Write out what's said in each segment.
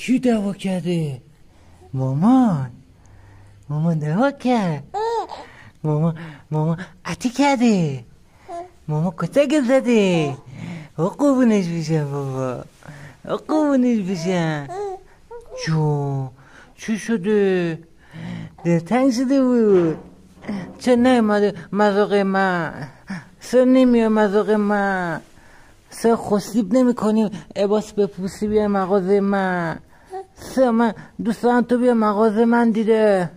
کی دعوا کرده؟ مامان دعوا کرد. مامان عتی کرده. مامان کتک زده. قربونش بشم بابا، قربونش بشم. جون چی شده؟ دلتنگ شده بود. چه نیومده مذاق من؟ سر نمیاد مذاق من؟ سر خوصیب نمی کنیم عباس بپوسی بیا مغازه من؟ سر من دوست دارم تو بیا مغازه من دیده.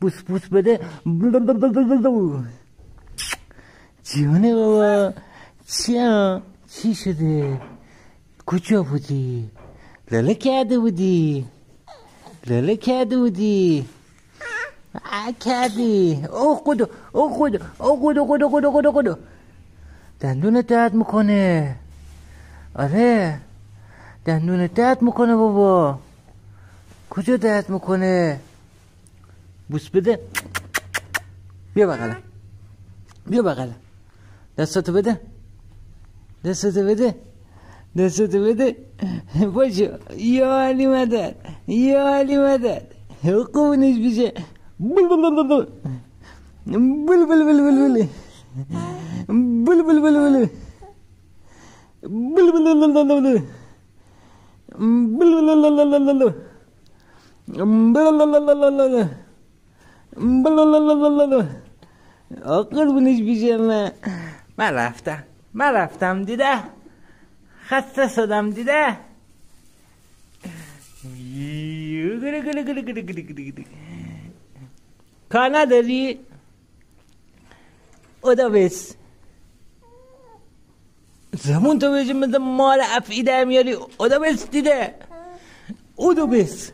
بوس بده. جونه بابا. چی شده؟ کجا بودی؟ لاله کرده بودی؟ کردی. او خدا دندونت درد میکنه. آره دندونت درد میکنه بابا. کجا درد میکنه؟ بوس بده. بیا بغلم. دستاتو بده. باشو. یا علی مدد. قومنش بشه. بل قربونش بشه. من رفتم دیده. خسته شدم دیده. کار نداری؟ اودا بس زمون تو بشی مثل مال افعی در میاری. اودا بس دیده. اودو بس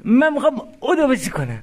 من میخوام اودو بسی کنم.